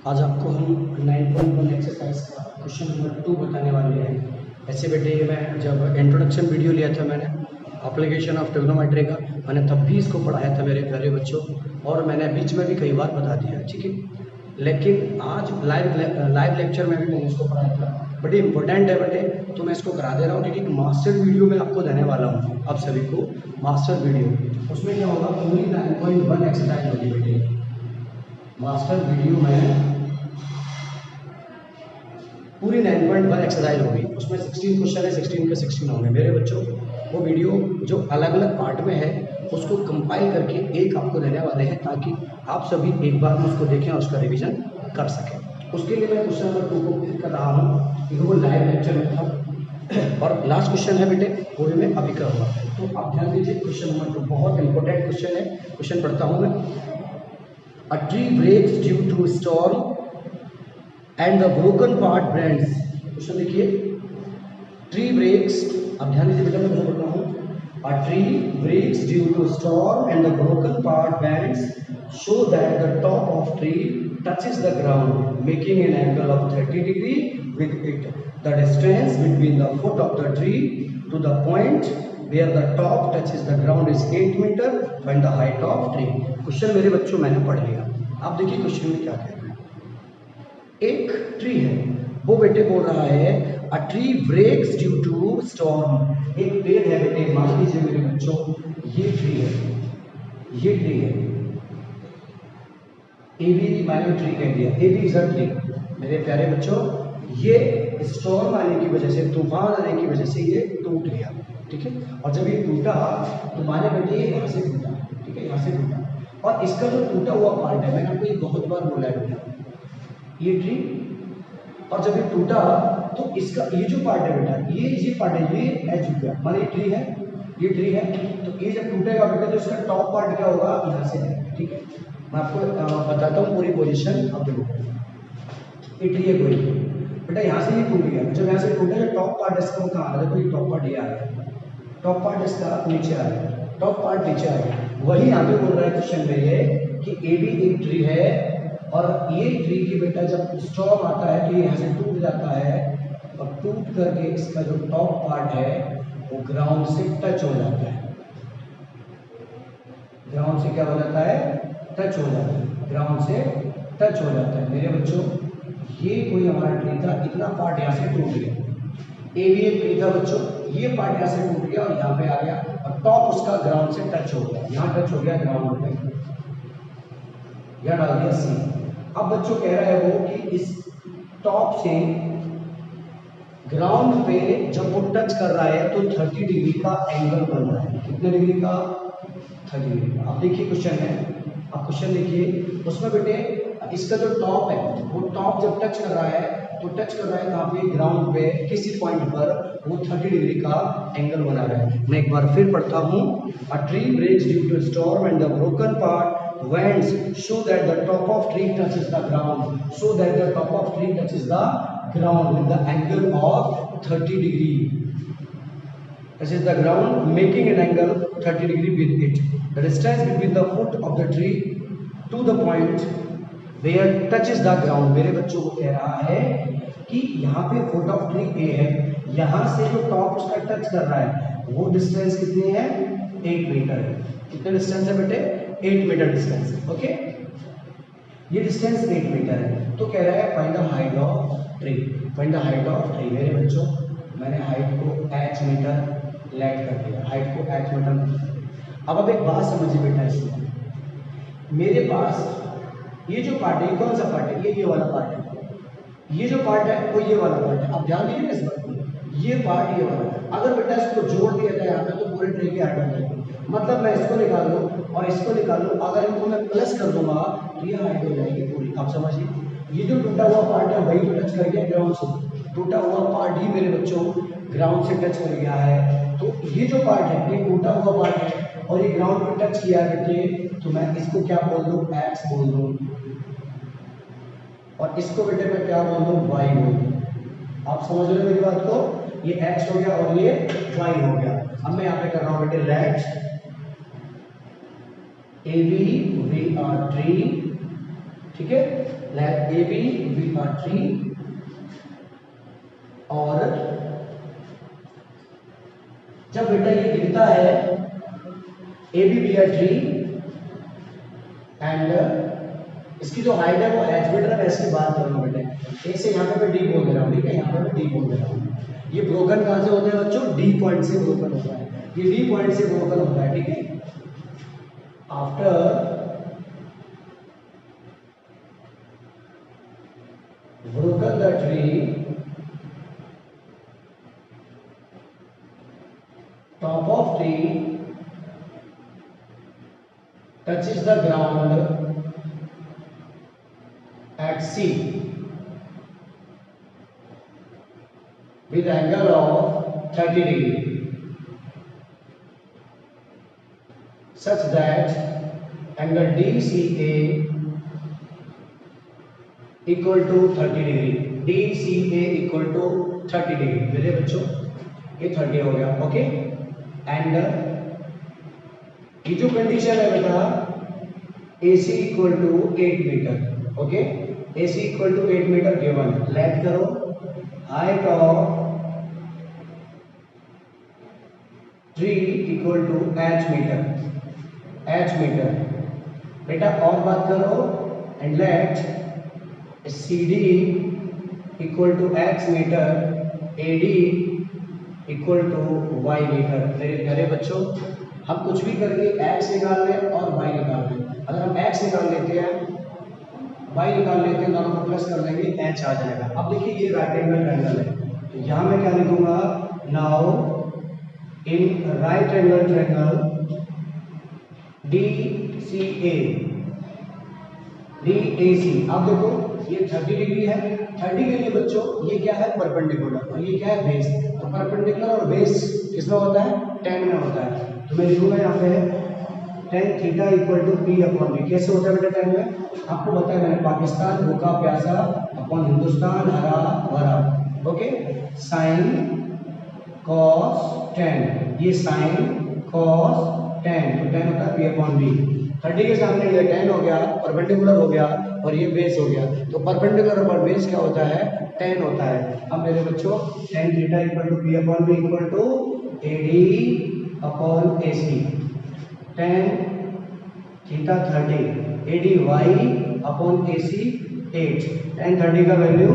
आज आपको हम 9.1 एक्सरसाइज का क्वेश्चन नंबर 2 बताने वाले हैं। ऐसे बेटे मैं जब इंट्रोडक्शन वीडियो लिया था मैंने एप्लीकेशन ऑफ ट्रिग्नोमेट्री का, मैंने तब भी इसको पढ़ाया था मेरे प्यारे बच्चों, और मैंने बीच में भी कई बार बता दिया, ठीक है। लेकिन आज लाइव लेक्चर में भी मैंने इसको पढ़ाया था। बड़ी इंपॉर्टेंट है बेटे, तो मैं इसको करा दे रहा हूँ, क्योंकि एक मास्टर वीडियो मैं आपको देने वाला हूँ आप सभी को। मास्टर वीडियो उसमें क्या होगा, पूरी 9.1 एक्सरसाइज होगी बेटे। मास्टर वीडियो में पूरी 9.1 एक्सरसाइज होगी, उसमें 16 क्वेश्चन है, 16 के 16 होंगे मेरे बच्चों। वो वीडियो जो अलग अलग पार्ट में है उसको कंपाइल करके एक आपको देने वाले हैं, ताकि आप सभी एक बार में उसको देखें और उसका रिवीजन कर सकें। उसके लिए मैं क्वेश्चन नंबर 2 को क्लिक कर रहा हूँ, क्योंकि वो लाइव लेक्चर में था और लास्ट क्वेश्चन है बेटे, वो भी मैं अभी करूँगा। तो आप ध्यान दीजिए, क्वेश्चन नंबर 2 बहुत इंपॉर्टेंट क्वेश्चन है। क्वेश्चन पढ़ता हूँ मैं। A tree breaks due to storm and the broken part bends. Question देखिए, ट्री ब्रेक्स, अब ध्यान दीजिए बेटा, मैं बोल रहा हूँ। A tree breaks due to storm and the broken part bends show that the top of tree touches the ground making an angle of 30 degree with it. The distance between the foot of the tree to the point where the top touches the ground is 8 meter. Find the height of tree. Question मेरे बच्चों मैंने पढ़ लिया। आप देखिए question में क्या कह रहे हैं। एक ट्री है, वो बेटे बोल रहा है a tree breaks due to storm. एक पेड़ है बेटे, मान लीजिए मेरे बच्चों ये ट्री है, ये ट्री है, ए बी मैंने ट्री कह दिया, A B is a tree मेरे प्यारे बच्चों। ये स्टॉर्म आने की वजह से, तूफान आने की वजह से ये टूट गया, ठीक है। और जब ये टूटा तो माने बेटे ये यहाँ से टूटा, ठीक है, यहाँ से टूटा। और इसका जो टूटा हुआ पार्ट है, मैंने आपको ये बहुत बार बोला है बेटा, ये ट्री, और जब ये टूटा तो इसका ये जो पार्ट है बेटा, ये पार्ट है, ये एज हो गया, माने ये ट्री है, ये ट्री है। तो ये जब टूटेगा बेटा तो इसका टॉप पार्ट क्या होगा, यहाँ से है, ठीक है। मैं आपको बताता हूँ पूरी पोजीशन। अब देखो ये ट्री है कोई बेटा, यहाँ से ये टूट गया, जब यहाँ से टूटा तो टॉप पार्ट इसका वो कहाँ आ रहा है, तो ये टॉप पार्ट ये आ रहा है, टॉप पार्ट इसका नीचे आ रहा है, टॉप पार्ट नीचे आ रहा है। वही यहाँ पे बोल रहा है क्वेश्चन में ये कि ए बी एक ट्री है, और ये ट्री की बेटा जब स्टॉर्म आता है तो ये यहाँ से टूट जाता है, और टूट करके इसका जो टॉप पार्ट है वो ग्राउंड से टच हो जाता है। ग्राउंड से क्या हो जाता है, टच हो जाता है, ग्राउंड से टच हो जाता है मेरे बच्चों। ये कोई हमारा ट्री था, इतना पार्ट यहाँ से टूट गया, ए बी एक ट्री था बच्चों, ये पार्ट यहाँ से टूट गया और यहाँ पे आ गया, और टॉप उसका ग्राउंड से टच हो गया, यहाँ टच हो गया ग्राउंड पे, यहाँ डाल दिया सी। अब बच्चों कह रहा है वो कि इस टॉप से ग्राउंड पे जब वो टच कर रहा है तो 30 डिग्री का एंगल बन रहा है। कितने डिग्री का, 30 डिग्री का। अब देखिए क्वेश्चन है, अब क्वेश्चन देखिए, उसमें बेटे इसका जो टॉप है वो टॉप जब टच कर रहा है तो टच कर रहा है कहाँ पे, ग्राउंड पे किसी पॉइंट पर, वो 30 डिग्री का एंगल बना रहा है। मैं एक बार फिर पढ़ता हूँ। A tree breaks due to storm and the broken part winds show that the top of tree touches the ground, so that the top of tree touches the ground with the angle of 30 degree, touches the ground making an angle 30 degree with it. The distance between the foot of the tree to the point where touches the ground, मेरे बच्चों को कह रहा है कि यहाँ पे foot of tree A है, यहाँ से जो टॉप उसका टच कर रहा है वो डिस्टेंस कितनी है, 8 मीटर है। कितने डिस्टेंस है बेटे, 8 मीटर डिस्टेंस, ओके। ये डिस्टेंस 8 मीटर है। तो कह रहा है find the height of tree, find the height of tree. मेरे बच्चों मैंने हाइट को h मीटर लेट कर दिया, हाइट को h मीटर। अब एक बात समझिए बेटा, इसमें मेरे पास ये जो पार्ट है, कौन सा पार्ट है, ये वाला पार्ट है, ये जो पार्ट है वो ये वाला पार्ट है। अब ध्यान दीजिए इस बात को, ये पार्ट ये वाला, अगर बेटा इसको जोड़ दिया जाए यहाँ पे तो पूरे ट्री की हाइट बन जाएगी। मतलब मैं इसको निकाल लूँ और इसको निकाल लूँ, अगर इनको मैं प्लस कर दूंगा तो ये हाइट हो जाएगी पूरी। आप समझिए, ये जो टूटा हुआ पार्ट है वही तो टच कर गया ग्राउंड से, टूटा हुआ पार्ट ही मेरे बच्चों ग्राउंड से टच कर गया है। तो ये जो पार्ट है ये टूटा हुआ पार्ट है और ये ग्राउंड पे टच किया है बेटे, तो मैं इसको क्या बोल दूँ, एक्स बोल दूँ, और इसको बेटे मैं क्या बोल दूँ, वाई बोल दूँ। आप समझ रहे हो मेरी बात को, ये एक्स हो गया और ये वाई हो गया। अब मैं यहाँ पे कर रहा हूँ बेटे, let A B we are tree ठीक है, let A B be a tree और जब बेटा ये गिरता है A B be a tree and इसकी जो हाइट है वो एच मीटर है। मैं इसकी बात कर रहा हूँ बेटे, ए से यहाँ पे मैं डी बोल दे रहा हूँ, ठीक है, यहाँ पे मैं डी बोल दे रहा हूँ। ये ब्रोकन कहाँ से होते हैं बच्चों? डी पॉइंट से ब्रोकन होता है, ये डी पॉइंट से ब्रोकन होता है, ठीक है। After broken the tree, top of tree touches the ground at C with angle of 30 degree such that angle DCA equal to 30 degree, DCA equal to 30 degree. मेरे बच्चों ये 30 हो गया, ओके। एंड ये जो कंडीशन है बेटा AC equal to 8 metre, okay, AC equal to 8 metre given. Let करो height of tree equal to H metre बेटा। और बात करो and let CD equal to X metre, AD equal to Y metre. मेरे प्यारे बच्चों, हम कुछ भी करके X निकाल लें और Y निकाल लें। अगर हम X निकाल लेते हैं, Y निकाल लेते हैं, दोनों को प्लस कर लेंगे, H आ जाएगा। अब देखिए ये राइट एंगल ट्रायंगल है, तो यहाँ मैं क्या लिखूंगा? Now in right angle triangle DAC, आप देखो ये 30 डिग्री है, 30 के लिए बच्चों ये क्या है? परपेंडिकुलर, और ये क्या है? बेस। तो परपेंडिकुलर और बेस किसमें होता है? tan में होता है। तो मैं लिखूंगा यहाँ पे tan theta equal to P upon B। कैसे होता है बेटा tan में? आपको बताया मैंने, पाकिस्तान भूखा प्यासा अपॉन हिंदुस्तान हरा भरा, ओके। साइन कॉस tan, ये साइन कॉस tan, तो tan होता है P अपॉन B। 30 के सामने ये tan हो गया, परपेंडिकुलर हो गया, और ये बेस हो गया। तो परपेंडिकुलर और बेस क्या होता है? tan होता है। अब मेरे बच्चों tan theta equal to P upon B equal to AD upon AC। tan theta 30, AD Y upon AC 8। tan 30 का value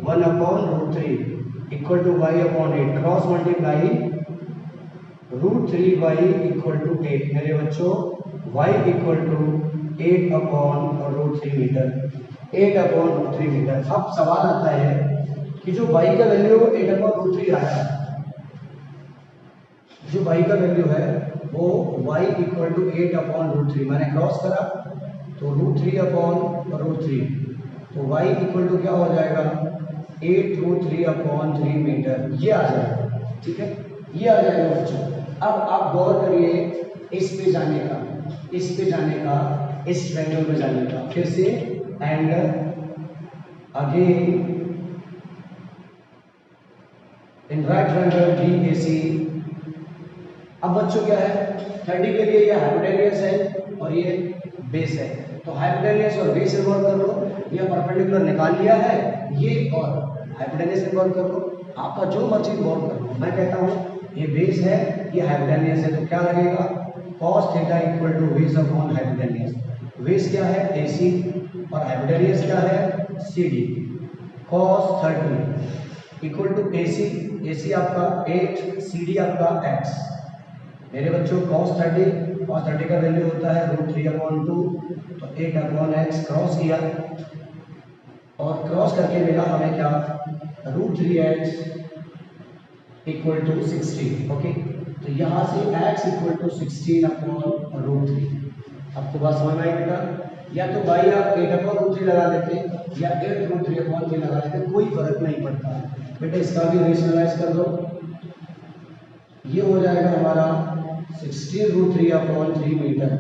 1 upon √3 equal to Y upon 8, cross multiply √3Y equal to 8। मेरे बच्चों y equal to 8 upon √3 metre, 8 upon √3 metre. अब सवाल आता है कि जो y का वैल्यू 8 अपॉन √3 आया, जो y का वैल्यू है वो y इक्वल टू 8 अपॉन √3, मैंने क्रॉस करा तो √3 अपॉन √3, तो y इक्वल टू क्या हो जाएगा? 8√3 अपॉन 3 मीटर, ये आ जाएगा, ठीक है, ये आ जाएगा बच्चों। अब आप गौर करिए इस पे जाने का, इस पे जाने का, इस ट्रायंगल में जाने का, फिर से and again in right triangle DAC। अब बच्चों क्या है? 30 के लिए ये हाइपोटेन्यूस है और ये बेस है, तो हाइपोटेन्यूस और बेस इन्वॉल्व कर लो, ये परपेंडिकुलर निकाल लिया है, ये और हाइपोटेन्यूस इन्वॉल्व कर लो, आपका जो मर्जी इन्वॉल्व कर लो। मैं कहता हूँ ये बेस है, ये हाइपोटेन्यूस है, तो क्या लगेगा? cos theta equal to base upon hypotenuse. Base क्या है? AC और हाइपोटेन्यूस क्या है? CD। cos 30 equal to AC आपका 8, CD आपका X। मेरे बच्चों cos 30 का वैल्यू होता है √3 अपॉन 2, तो 8 अपॉन X क्रॉस किया और क्रॉस करके मिला हमें क्या? √3X equal to 16, okay. तो यहाँ से x इक्वल टू 16 अपॉन √3। आपको बात समझ में आई बेटा? या तो भाई आप 8 अपॉन √3 लगा देते या 8√3 अपॉन 3 लगा देते, कोई फर्क नहीं पड़ता बेटा। इसका भी रेशनलाइज कर दो, ये हो जाएगा हमारा 16√3 अपॉन 3 मीटर।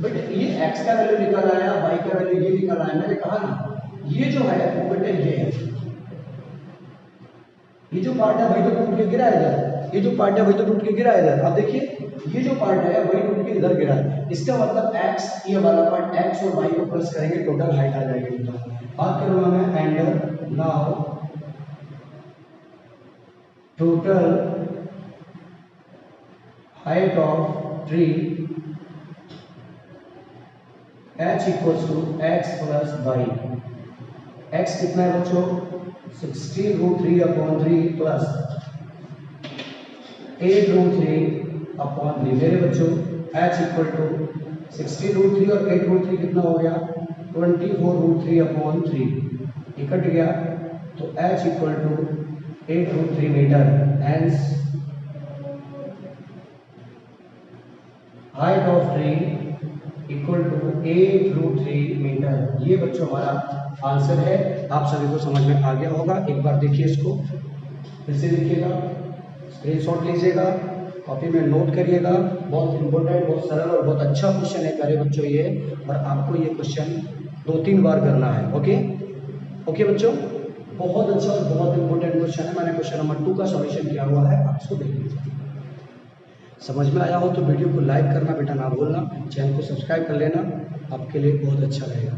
बट ये x का वैल्यू निकल आया, y का वैल्यू ये निकल आया। मैंने कहा ना ये जो है वो बेटा ये है, ये जो पार्ट है भाई तो टूट के गिरा है इधर, ये जो पार्ट है वही तो टूट के गिरा है इधर। अब देखिए ये जो पार्ट है वही टूट के इधर गिरा है, इसका मतलब x, ये वाला पार्ट x और y को प्लस करेंगे, टोटल हाइट आ जाएगी। बात करूंगा मैं and now total height of tree h equals to x plus Y. x कितना है बच्चों 16√3/3 प्लस 8√3/3। मेरे बच्चों h इक्वल टू 16√3 और 8√3 कितना हो गया 24√3/3, ये कट गया तो h equal to 8√3 metre. Hence height of tree equal to 8√3 metre. ये बच्चों हमारा आंसर है। आप सभी को समझ में आ गया होगा। एक बार देखिए इसको, फिर से देखिएगा, स्क्रीनशॉट लीजिएगा, कॉपी में नोट करिएगा। बहुत इंपॉर्टेंट, बहुत सरल और बहुत अच्छा क्वेश्चन है प्यारे बच्चों ये, और आपको ये क्वेश्चन 2-3 बार करना है। ओके ओके बच्चों, बहुत अच्छा और बहुत इंपॉर्टेंट क्वेश्चन है। मैंने क्वेश्चन नंबर 2 का सॉल्यूशन किया हुआ है, आप इसको देख लीजिए। समझ में आया हो तो वीडियो को लाइक करना बेटा ना भूलना, चैनल को सब्सक्राइब कर लेना, आपके लिए बहुत अच्छा रहेगा।